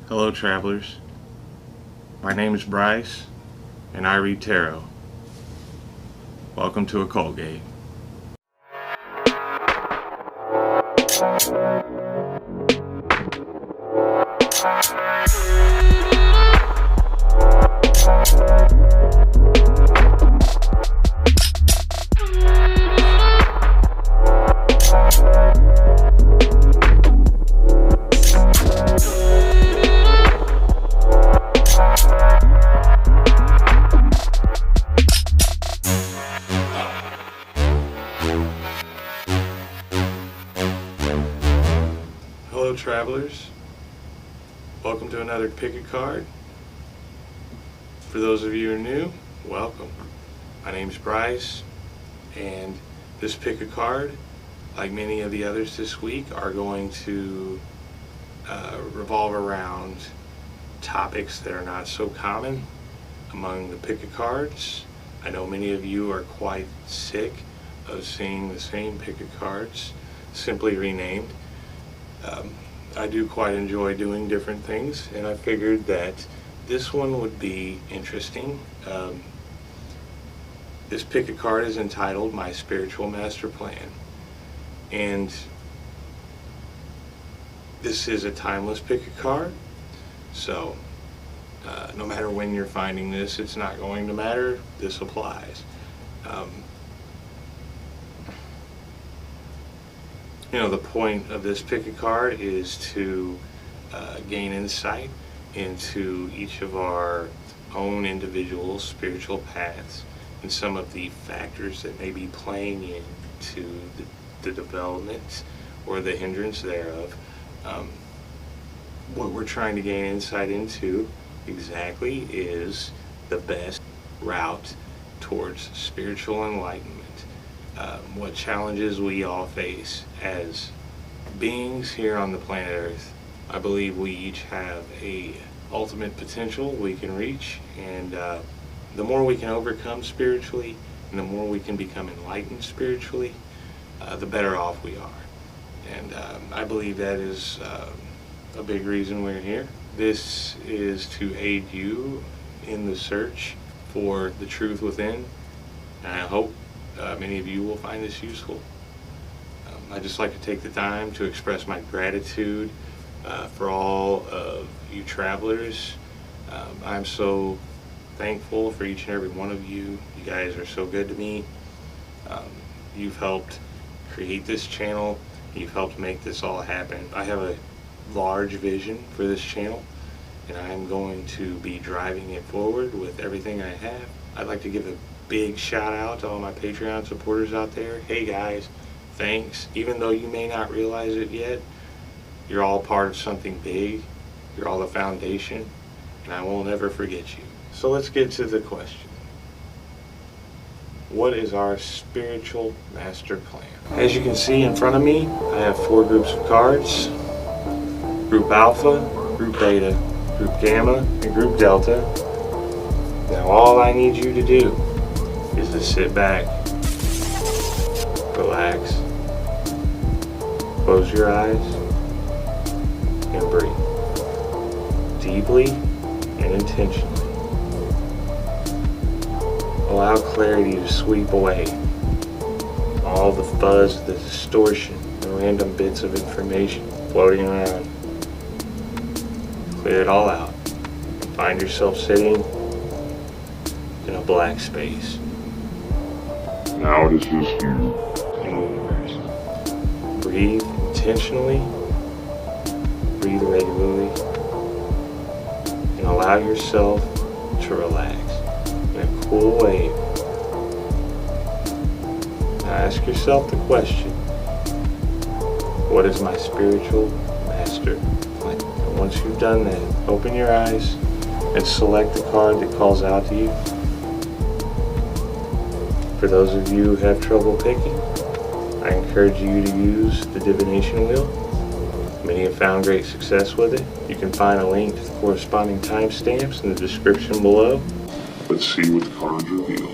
Hello travelers, my name is Bryce and I read tarot. Welcome to Occult Gate. Hello travelers, welcome to another pick a card. For those of you who are new, welcome. My name is Bryce, and this pick a card, like many of the others this week, are going to revolve around topics that are not so common among the pick a cards. I know many of you are quite sick of seeing the same pick a cards simply renamed. I do quite enjoy doing different things, and I figured that this one would be interesting. This pick a card is entitled My Spiritual Master Plan, and this is a timeless pick a card, so no matter when you're finding this, it's not going to matter. This applies. You know, the point of this pick a card is to gain insight into each of our own individual spiritual paths and some of the factors that may be playing into the development or the hindrance thereof. What we're trying to gain insight into exactly is the best route towards spiritual enlightenment. What challenges we all face as beings here on the planet Earth. I believe we each have a ultimate potential we can reach, and the more we can overcome spiritually and the more we can become enlightened spiritually, the better off we are. And I believe that is a big reason we're here. This is to aid you in the search for the truth within, and I hope many of you will find this useful. I'd just like to take the time to express my gratitude for all of you travelers. I'm so thankful for each and every one of you. You guys are so good to me. You've helped create this channel. You've helped make this all happen. I have a large vision for this channel, and I'm going to be driving it forward with everything I have. I'd like to give a big shout out to all my Patreon supporters out there. Hey guys, thanks. Even though you may not realize it yet, you're all part of something big. You're all the foundation, and I will never forget you. So let's get to the question. What is our spiritual master plan? As you can see in front of me, I have 4 groups of cards. Group Alpha, Group Beta, Group Gamma, and Group Delta. Now all I need you to do is to sit back, relax, close your eyes, and breathe deeply and intentionally. Allow clarity to sweep away all the fuzz, the distortion, the random bits of information floating around. Clear it all out. Find yourself sitting in a black space. Now it is just you. Breathe intentionally, breathe regularly, and allow yourself to relax in a cool wave. Now ask yourself the question, what is my spiritual master plan? And once you've done that, open your eyes and select the card that calls out to you. For those of you who have trouble picking, I encourage you to use the divination wheel. Many have found great success with it. You can find a link to the corresponding timestamps in the description below. Let's see what the cards reveal.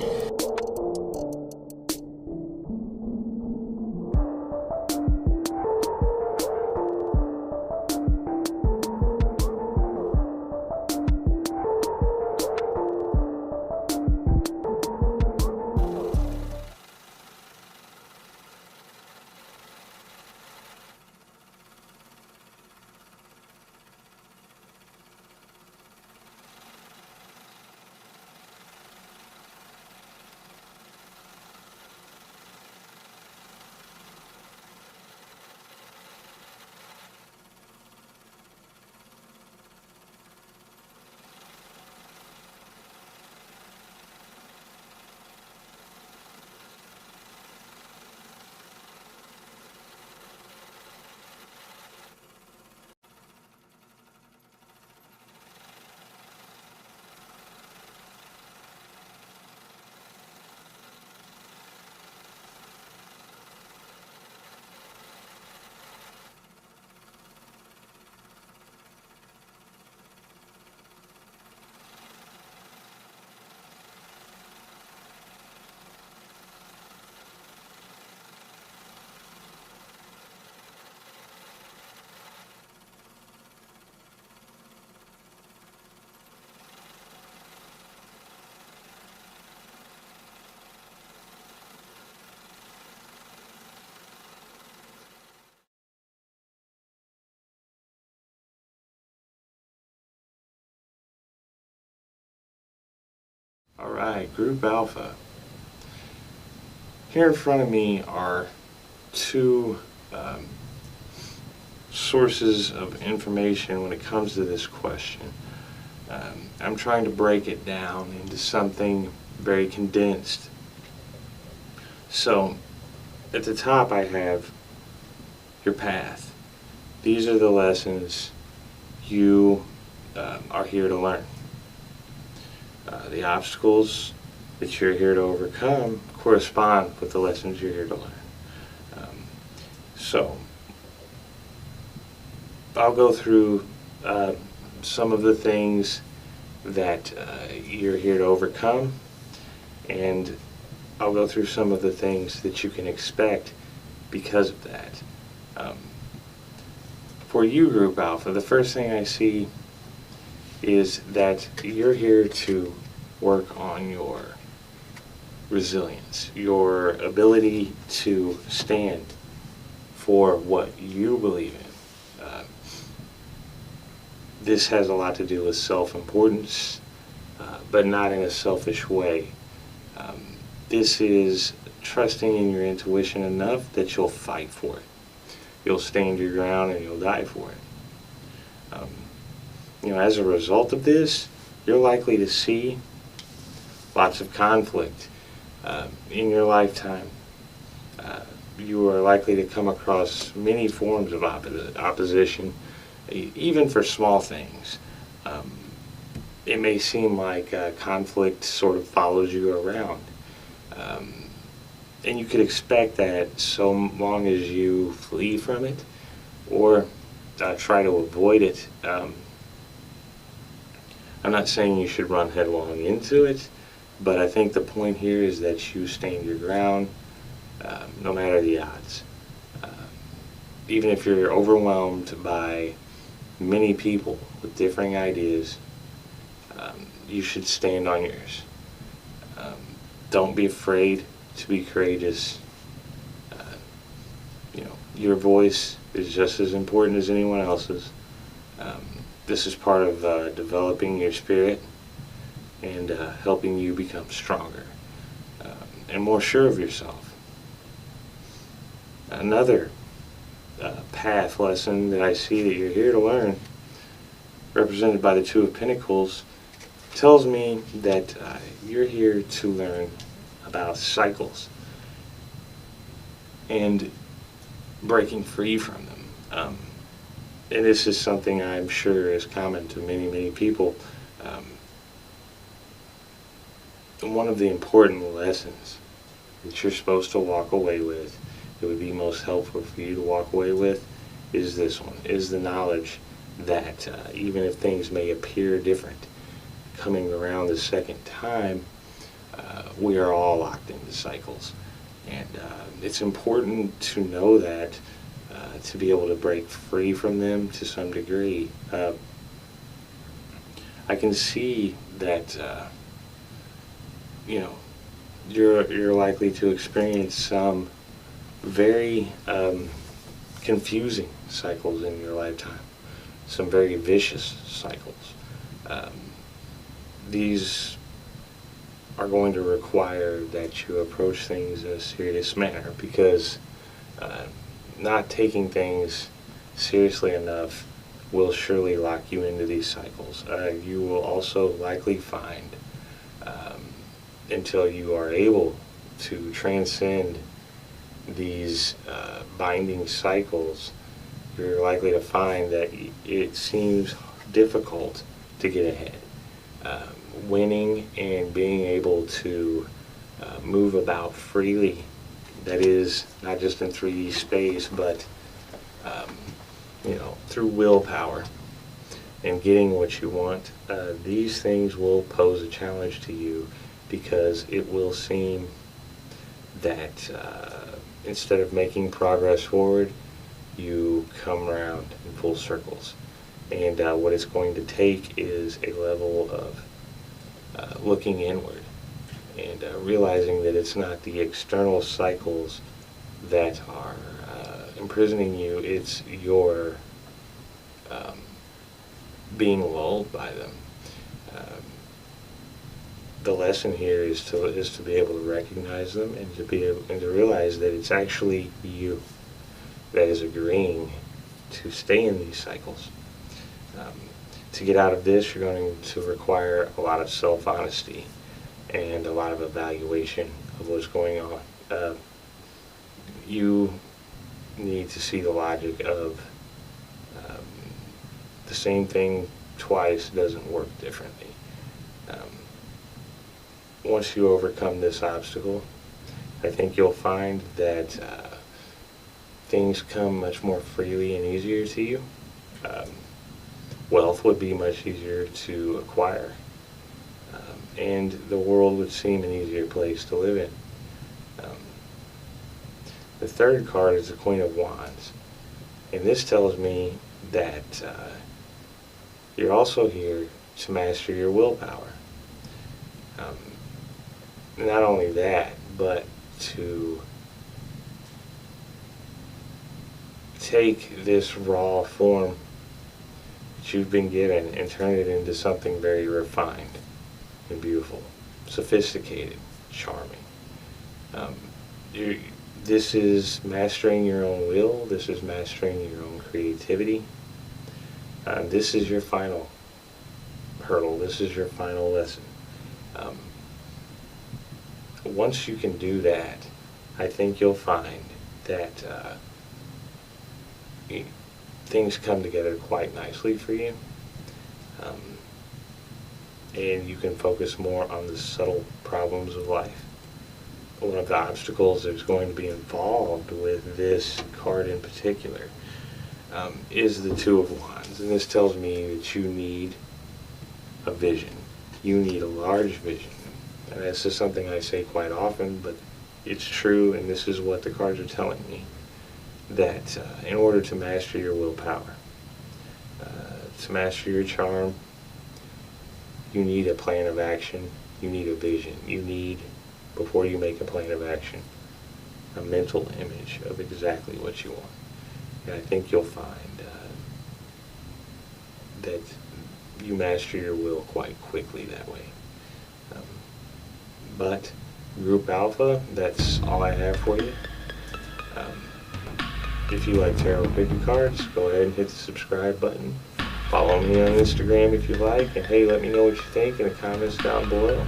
Alright, Group Alpha. Here in front of me are two sources of information when it comes to this question. I'm trying to break it down into something very condensed. So, at the top I have your path. These are the lessons you are here to learn. The obstacles that you're here to overcome correspond with the lessons you're here to learn. So, I'll go through some of the things that you're here to overcome, and I'll go through some of the things that you can expect because of that. For you, Group Alpha, the first thing I see is that you're here to work on your resilience, your ability to stand for what you believe in. This has a lot to do with self-importance, but not in a selfish way. This is trusting in your intuition enough that you'll fight for it. You'll stand your ground and you'll die for it. As a result of this, you're likely to see lots of conflict in your lifetime. You are likely to come across many forms of opposition, even for small things. It may seem like conflict sort of follows you around. And you could expect that so long as you flee from it or try to avoid it. I'm not saying you should run headlong into it, but I think the point here is that you stand your ground no matter the odds. Even if you're overwhelmed by many people with differing ideas, you should stand on yours. Don't be afraid to be courageous. Your voice is just as important as anyone else's. This is part of developing your spirit and helping you become stronger and more sure of yourself. Another path lesson that I see that you're here to learn, represented by the Two of Pentacles, tells me that you're here to learn about cycles and breaking free from them. And this is something I'm sure is common to many, many people. One of the important lessons that you're supposed to walk away with, it would be most helpful for you to walk away with, is this one, is the knowledge that even if things may appear different, coming around the second time, we are all locked into cycles. And it's important to know that, to be able to break free from them to some degree. I can see that you're likely to experience some very confusing cycles in your lifetime, some very vicious cycles. These are going to require that you approach things in a serious manner, because not taking things seriously enough will surely lock you into these cycles. You will also likely find, until you are able to transcend these binding cycles, you're likely to find that it seems difficult to get ahead. Winning and being able to move about freely, that is, not just in 3D space, but through willpower and getting what you want, these things will pose a challenge to you, because it will seem that instead of making progress forward, you come around in full circles. And what it's going to take is a level of looking inward and realizing that it's not the external cycles that are imprisoning you, it's your being lulled by them. the lesson here is to be able to recognize them and to realize that it's actually you that is agreeing to stay in these cycles. To get out of this, you're going to require a lot of self-honesty and a lot of evaluation of what's going on. You need to see the logic of the same thing twice doesn't work differently. Once you overcome this obstacle, I think you'll find that things come much more freely and easier to you. Wealth would be much easier to acquire, and the world would seem an easier place to live in. The third card is the Queen of Wands, and this tells me that you're also here to master your willpower. Not only that, but to take this raw form that you've been given and turn it into something very refined and beautiful, sophisticated, charming. This is mastering your own will. This is mastering your own creativity. This is your final hurdle. This is your final lesson. Once you can do that, I think you'll find that things come together quite nicely for you. And you can focus more on the subtle problems of life. One of the obstacles that's going to be involved with this card in particular is the Two of Wands. And this tells me that you need a vision. You need a large vision. And this is something I say quite often, but it's true, and this is what the cards are telling me. That in order to master your willpower, to master your charm, you need a plan of action. You need a vision. You need, before you make a plan of action, a mental image of exactly what you want. And I think you'll find that you master your will quite quickly that way. But Group Alpha, that's all I have for you. If you like tarot picky cards, go ahead and hit the subscribe button. Follow me on Instagram if you like, and hey, let me know what you think in the comments down below.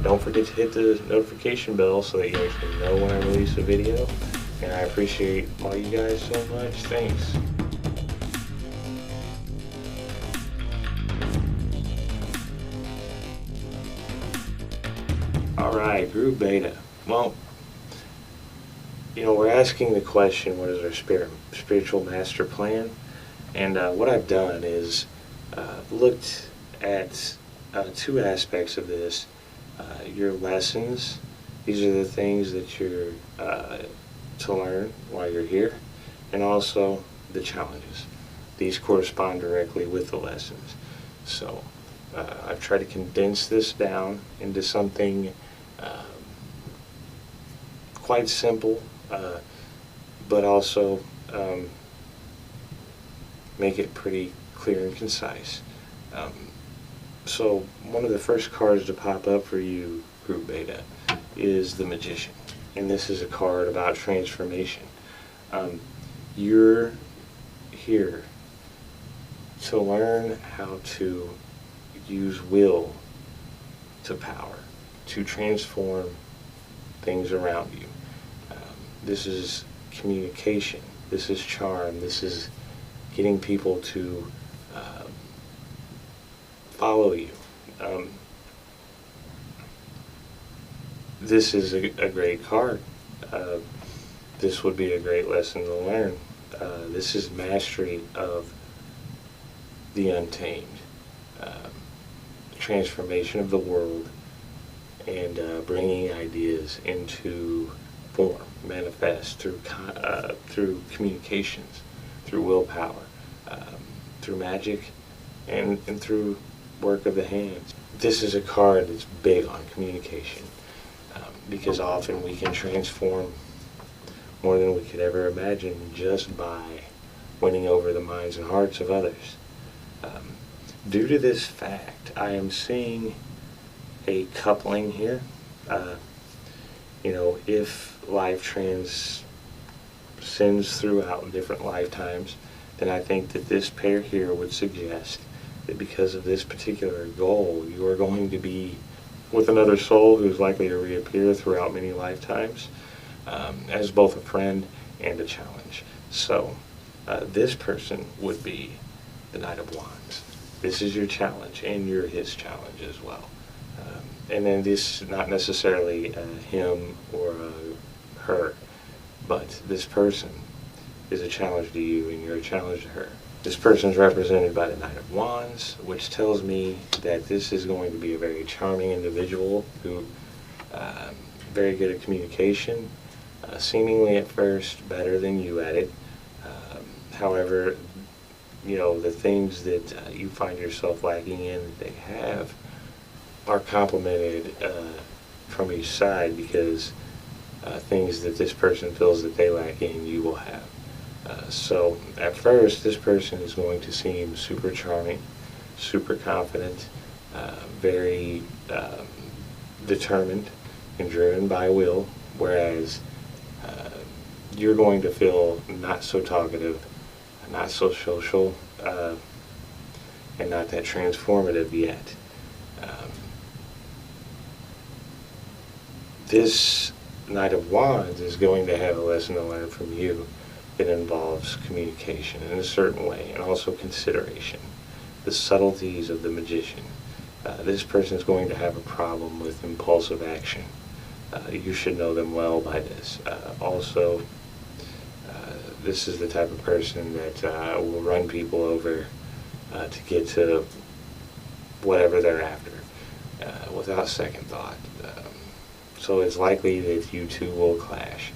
Don't forget to hit the notification bell so that you actually know when I release a video. And I appreciate all you guys so much. Thanks. Alright, Group Beta. Well, we're asking the question, what is our spiritual master plan? And what I've done is looked at two aspects of this. Your lessons, these are the things that you're to learn while you're here, and also the challenges. These correspond directly with the lessons. So I've tried to condense this down into something quite simple, but also make it pretty clear and concise. So one of the first cards to pop up for you, Group Beta, is the Magician. And this is a card about transformation. You're here to learn how to use will to power, to transform things around you. This is communication. This is charm. This is getting people to follow you. This is a great card. This would be a great lesson to learn. This is mastery of the untamed, transformation of the world, and bringing ideas into form, manifest through communications, through willpower, through magic, and through work of the hands. This is a card that's big on communication, because often we can transform more than we could ever imagine just by winning over the minds and hearts of others. Due to this fact, I am seeing a coupling here. You know, if life transcends throughout different lifetimes, then I think that this pair here would suggest that because of this particular goal, you are going to be with another soul who's likely to reappear throughout many lifetimes as both a friend and a challenge. So this person would be the Knight of Wands. This is your challenge, and you're his challenge as well. And then this is not necessarily him or her, but this person is a challenge to you, and you're a challenge to her. This person is represented by the Knight of Wands, which tells me that this is going to be a very charming individual who very good at communication, seemingly at first better than you at it. However, you know, the things that you find yourself lacking in that they have are complemented from each side, because things that this person feels that they lack in, you will have. So at first, this person is going to seem super charming, super confident, very determined and driven by will, whereas you're going to feel not so talkative, not so social, and not that transformative yet. This Knight of Wands is going to have a lesson to learn from you that involves communication in a certain way, and also consideration, the subtleties of the magician. This person is going to have a problem with impulsive action. You should know them well by this. Also, this is the type of person that will run people over to get to whatever they're after without second thought. So it's likely that you two will clash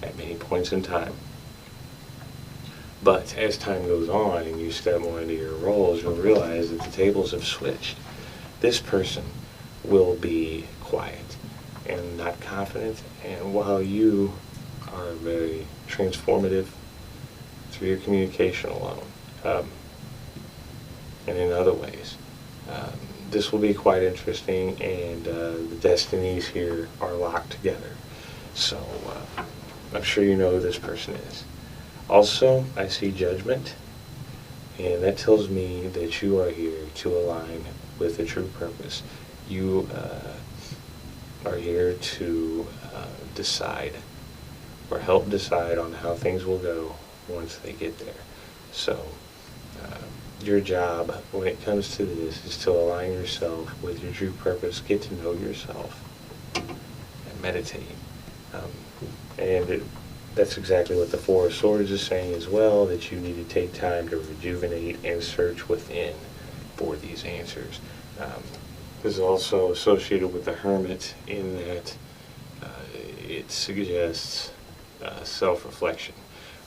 at many points in time. But as time goes on and you step more into your roles, you'll realize that the tables have switched. This person will be quiet and not confident, and while you are very transformative through your communication alone, and in other ways. This will be quite interesting, and the destinies here are locked together. So I'm sure you know who this person is. Also, I see Judgment, and that tells me that you are here to align with the true purpose. You are here to decide, or help decide on how things will go once they get there. So your job when it comes to this is to align yourself with your true purpose, get to know yourself, and meditate. That's exactly what the Four of Swords is saying as well, that you need to take time to rejuvenate and search within for these answers. This is also associated with the Hermit in that it suggests self-reflection.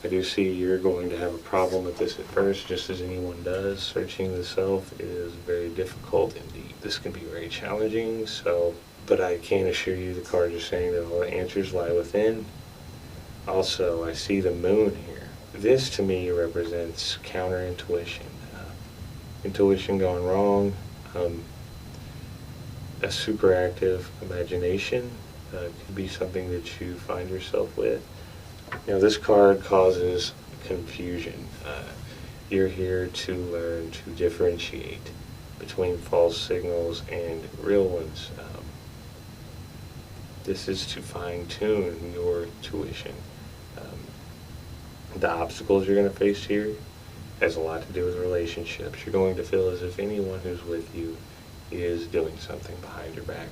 I do see you're going to have a problem with this at first, just as anyone does. Searching the self is very difficult indeed. This can be very challenging, but I can assure you the cards are saying that all the answers lie within. Also, I see the Moon here. This to me represents counterintuition. Intuition gone wrong, a superactive imagination could be something that you find yourself with. Now, this card causes confusion. You're here to learn to differentiate between false signals and real ones. This is to fine-tune your tuition. The obstacles you're going to face here has a lot to do with relationships. You're going to feel as if anyone who's with you is doing something behind your back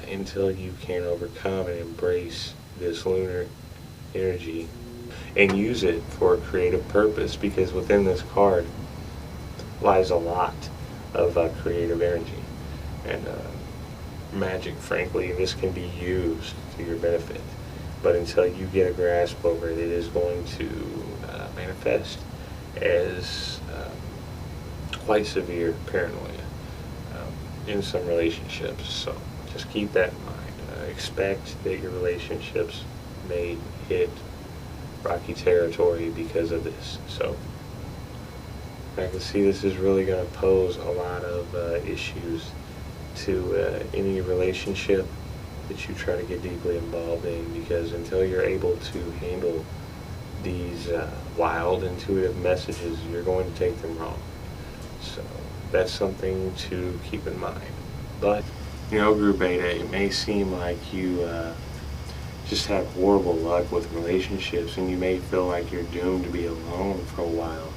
until you can overcome and embrace this lunar energy and use it for a creative purpose, because within this card lies a lot of creative energy and magic. Frankly, this can be used to your benefit, but until you get a grasp over it, it is going to manifest as quite severe paranoia in some relationships. So just keep that in mind. Expect that your relationships may hit rocky territory because of this. So I can see this is really going to pose a lot of issues to any relationship that you try to get deeply involved in, because until you're able to handle these wild, intuitive messages, you're going to take them wrong. So that's something to keep in mind. But, you know, Group Beta, it may seem like you just have horrible luck with relationships, and you may feel like you're doomed to be alone for a while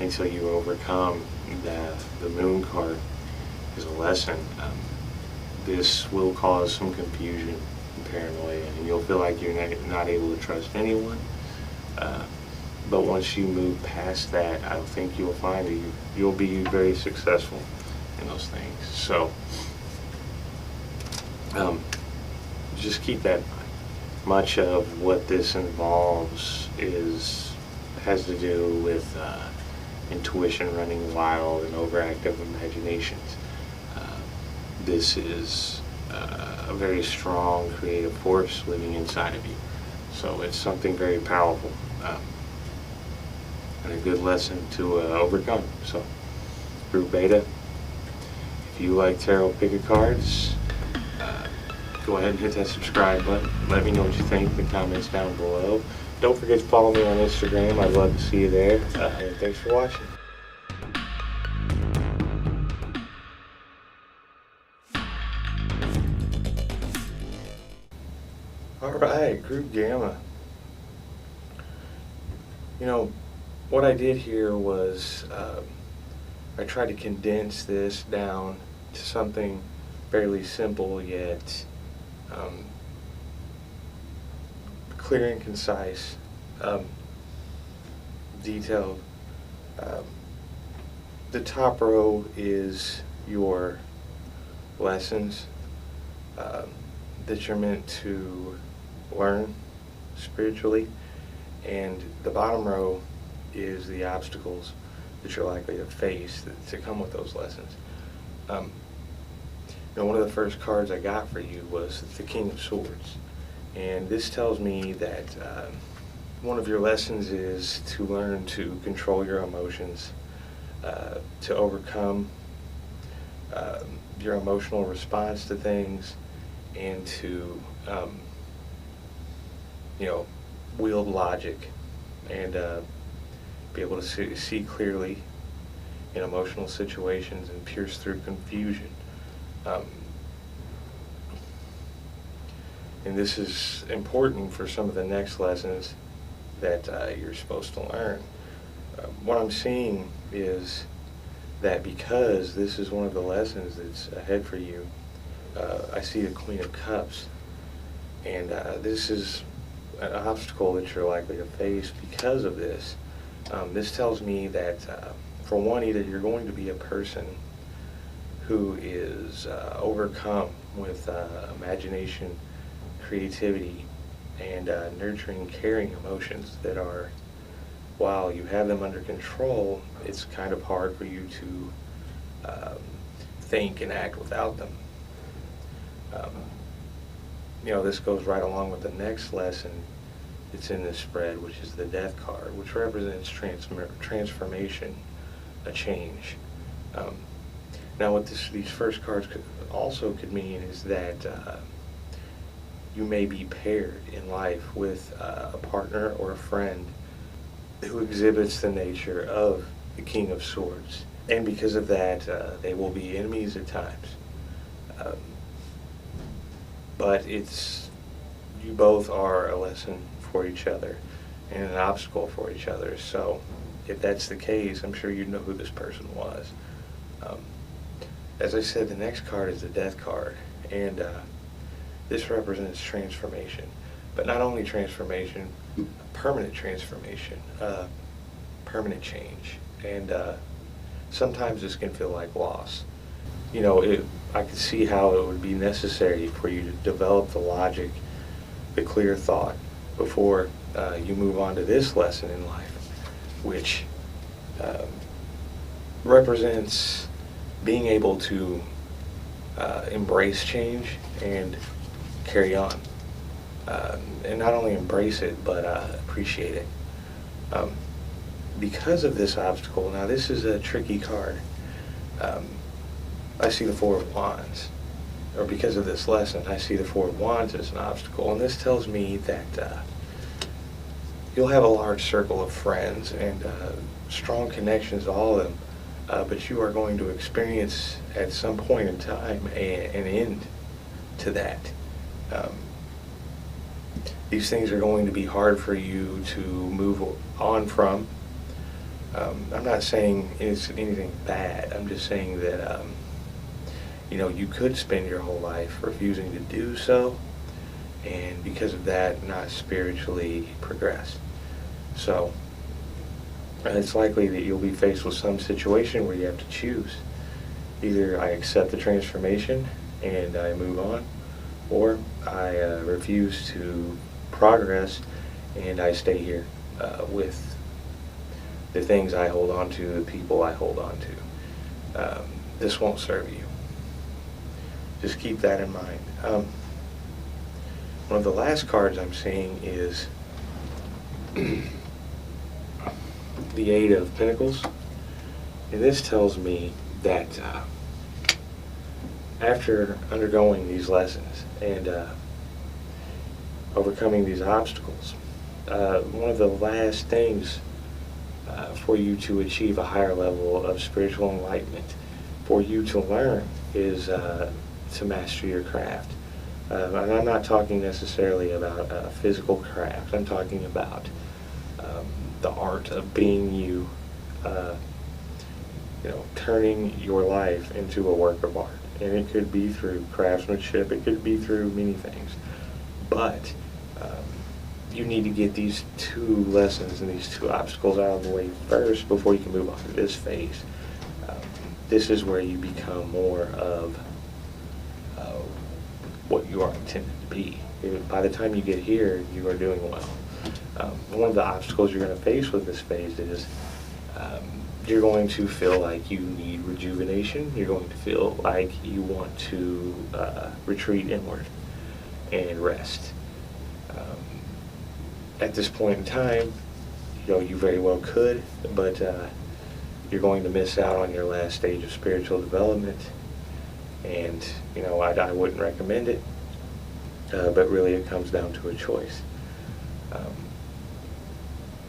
until you overcome the moon card as a lesson. This will cause some confusion and paranoia, and you'll feel like you're not able to trust anyone. But once you move past that, I think you'll find that you'll be very successful in those things. So just keep that in mind. Much of what this involves has to do with intuition running wild and overactive imaginations. This is a very strong creative force living inside of you. So it's something very powerful and a good lesson to overcome. So, Group Beta, if you like tarot picker cards, go ahead and hit that subscribe button. Let me know what you think in the comments down below. Don't forget to follow me on Instagram. I'd love to see you there. And thanks for watching. Alright, Group Gamma. You know, what I did here was I tried to condense this down to something fairly simple yet clear and concise, detailed. The top row is your lessons that you're meant to learn spiritually, and the bottom row is the obstacles that you're likely to face to come with those lessons. You know, one of the first cards I got for you was the King of Swords, and this tells me that one of your lessons is to learn to control your emotions, to overcome your emotional response to things, and to you know, wield logic and be able to see clearly in emotional situations and pierce through confusion. And this is important for some of the next lessons that you're supposed to learn. What I'm seeing is that because this is one of the lessons that's ahead for you, I see the Queen of Cups, and this is an obstacle that you're likely to face because of this. This tells me that, for one, either you're going to be a person who is overcome with imagination, creativity, and nurturing, caring emotions that are, while you have them under control, it's kind of hard for you to think and act without them. You know, this goes right along with the next lesson that's in this spread, which is the Death card, which represents transformation, a change. Now, what these first cards also could mean is that you may be paired in life with a partner or a friend who exhibits the nature of the King of Swords, and because of that, they will be enemies at times. But you both are a lesson for each other and an obstacle for each other. So if that's the case, I'm sure you know who this person was. As I said, the next card is the Death card, and this represents transformation. But not only transformation, permanent transformation, permanent change. And sometimes this can feel like loss. You know, I could see how it would be necessary for you to develop the logic, the clear thought, before you move on to this lesson in life, which represents being able to embrace change and carry on. And not only embrace it, but appreciate it. Because of this obstacle, now this is a tricky card. I see the Four of Wands, or because of this lesson, I see the Four of Wands as an obstacle, and this tells me that you'll have a large circle of friends and strong connections to all of them, but you are going to experience at some point in time an end to that. These things are going to be hard for you to move on from. I'm not saying it's anything bad. I'm just saying that you could spend your whole life refusing to do so, and because of that, not spiritually progress. So it's likely that you'll be faced with some situation where you have to choose. Either I accept the transformation and I move on, or I refuse to progress and I stay here with the things I hold on to, the people I hold on to. This won't serve you. Just keep that in mind. One of the last cards I'm seeing is the Eight of Pentacles, and this tells me that after undergoing these lessons and overcoming these obstacles, one of the last things for you to achieve a higher level of spiritual enlightenment, for you to learn, is to master your craft. And I'm not talking necessarily about a physical craft. I'm talking about the art of being you, turning your life into a work of art. And it could be through craftsmanship, it could be through many things. But you need to get these two lessons and these two obstacles out of the way first before you can move on to this phase. This is where you become more of what you are intended to be. By the time you get here, you are doing well. One of the obstacles you're going to face with this phase is you're going to feel like you need rejuvenation. You're going to feel like you want to retreat inward and rest. At this point in time, you very well could, but you're going to miss out on your last stage of spiritual development, and I wouldn't recommend it, but really it comes down to a choice.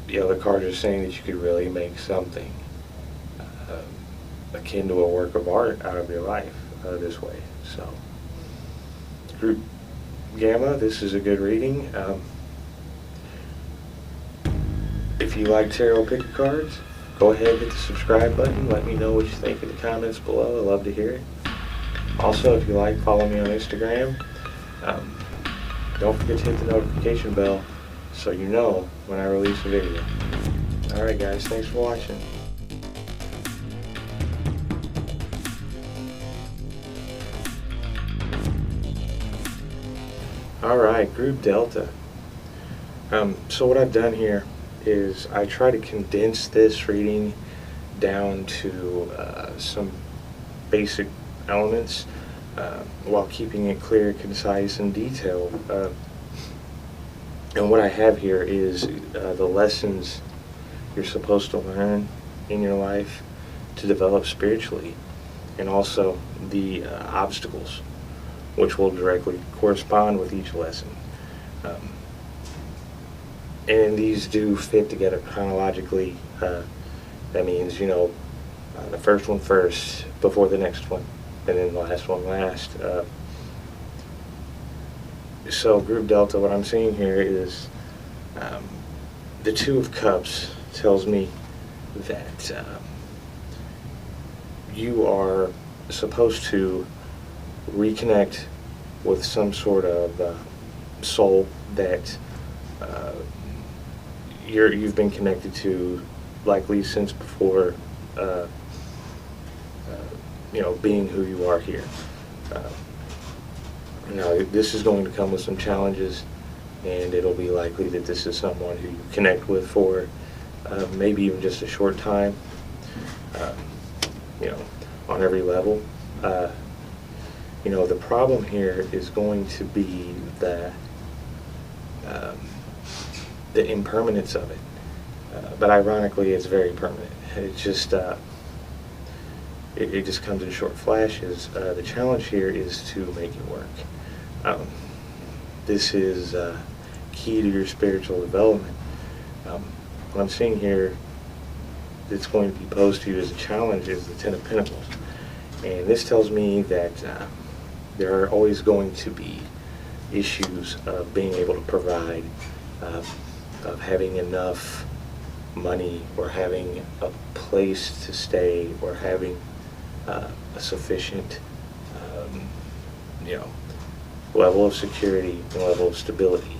The cards are saying that you could really make something akin to a work of art out of your life this way. So, Group Gamma, this is a good reading. If you like tarot picker cards, go ahead and hit the subscribe button. Let me know what you think in the comments below. I'd love to hear it. Also, if you like, follow me on Instagram. Don't forget to hit the notification bell so you know when I release a video. Alright guys, thanks for watching. Alright, Group Delta. So what I've done here is I try to condense this reading down to some basic elements while keeping it clear, concise, and detailed. And what I have here is the lessons you're supposed to learn in your life to develop spiritually, and also the obstacles which will directly correspond with each lesson. And these do fit together chronologically. That means, the first one first before the next one, and then the last one last. So Group Delta, what I'm seeing here is the Two of Cups tells me that you are supposed to reconnect with some sort of soul that you've been connected to, likely since before being who you are here. Now, this is going to come with some challenges, and it'll be likely that this is someone who you connect with for maybe even just a short time, on every level. The problem here is going to be the impermanence of it. But ironically, it's very permanent. It's just it just comes in short flashes. The challenge here is to make it work. This is key to your spiritual development. What I'm seeing here that's going to be posed to you as a challenge is the Ten of Pentacles. And this tells me that there are always going to be issues of being able to provide, of having enough money, or having a place to stay, or having a sufficient level of security and level of stability.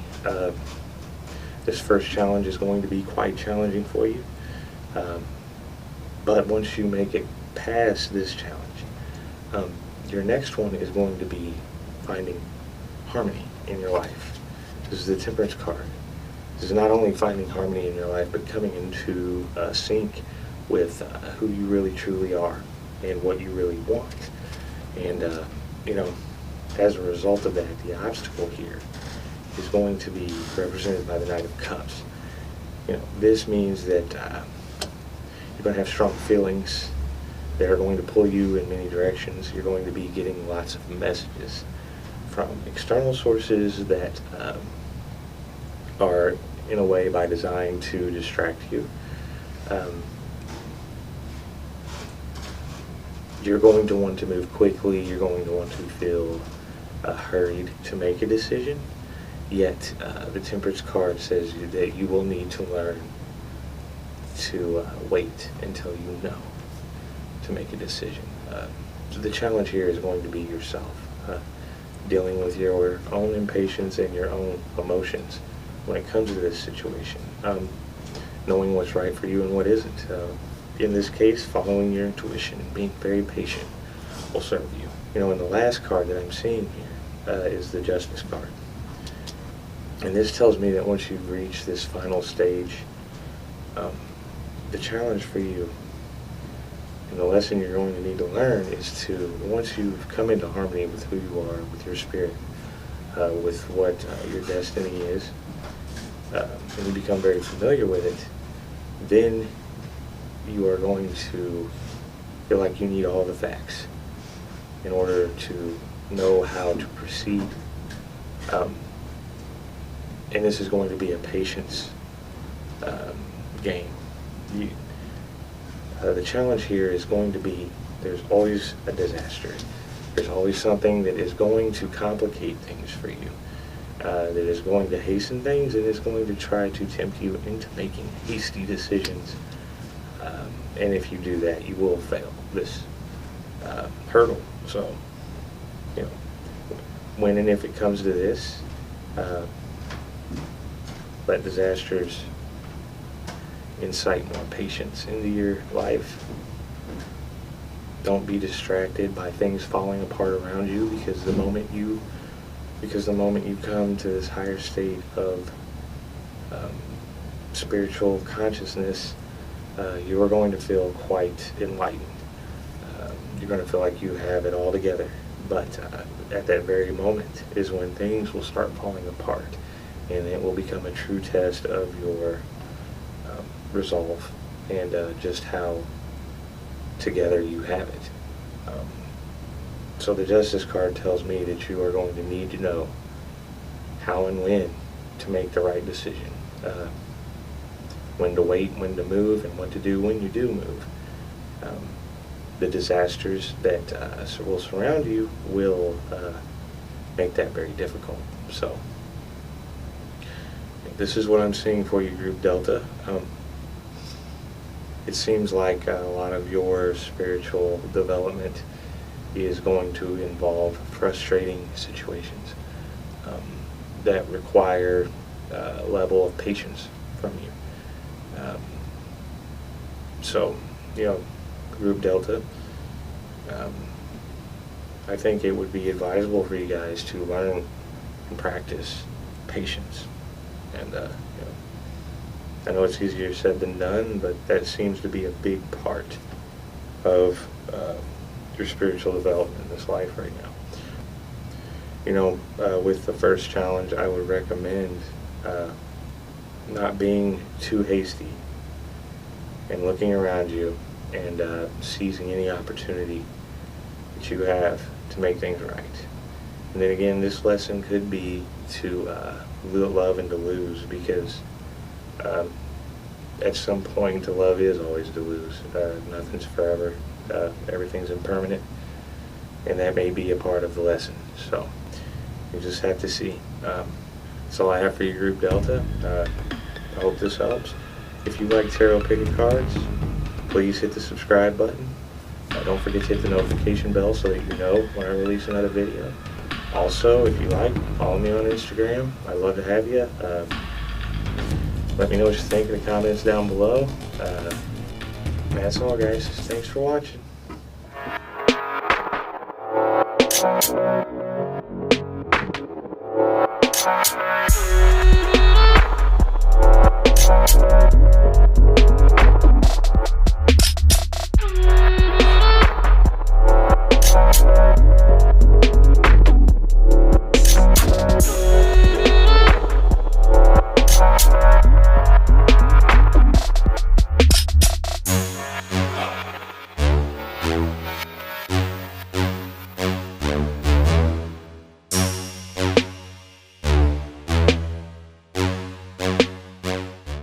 This first challenge is going to be quite challenging for you, but once you make it past this challenge, your next one is going to be finding harmony in your life. This is the Temperance card. This is not only finding harmony in your life, but coming into sync with who you really truly are and what you really want. And as a result of that, the obstacle here is going to be represented by the Knight of Cups. This means that you're going to have strong feelings that are going to pull you in many directions. You're going to be getting lots of messages from external sources that are, in a way, by design to distract you. You're going to want to move quickly. You're going to want to feel hurried to make a decision. Yet the Temperance card says that you will need to learn to wait until you know to make a decision. So the challenge here is going to be yourself, dealing with your own impatience and your own emotions when it comes to this situation, knowing what's right for you and what isn't. In this case, following your intuition and being very patient will serve you. And the last card that I'm seeing here is the Justice card. And this tells me that once you've reached this final stage, the challenge for you and the lesson you're going to need to learn is to, once you've come into harmony with who you are, with your spirit, with what your destiny is, and you become very familiar with it, then you are going to feel like you need all the facts in order to know how to proceed. And this is going to be a patience game. The challenge here is going to be, there's always a disaster. There's always something that is going to complicate things for you, that is going to hasten things, and is going to try to tempt you into making hasty decisions. And if you do that, you will fail this hurdle. So, when and if it comes to this, let disasters incite more patience into your life. Don't be distracted by things falling apart around you, because the moment you come to this higher state of spiritual consciousness, you are going to feel quite enlightened. You're going to feel like you have it all together. But at that very moment is when things will start falling apart, and it will become a true test of your resolve and just how together you have it. So the Justice card tells me that you are going to need to know how and when to make the right decision, when to wait, when to move, and what to do when you do move. The disasters that will surround you will make that very difficult. So this is what I'm seeing for you, Group Delta. It seems like a lot of your spiritual development is going to involve frustrating situations that require a level of patience from you. So, Group Delta, I think it would be advisable for you guys to learn and practice patience. And I know it's easier said than done, but that seems to be a big part of your spiritual development in this life right now. With the first challenge, I would recommend not being too hasty and looking around you and seizing any opportunity that you have to make things right. And then again, this lesson could be to love and to lose, because at some point, to love is always to lose. Nothing's forever. Everything's impermanent, and that may be a part of the lesson. So you just have to see. That's all I have for you, Group Delta. I hope this helps. If you like tarot picking cards, please hit the subscribe button. Don't forget to hit the notification bell so that you know when I release another video. Also, if you like, follow me on Instagram. I'd love to have you. Let me know what you think in the comments down below. That's all, guys. Thanks for watching.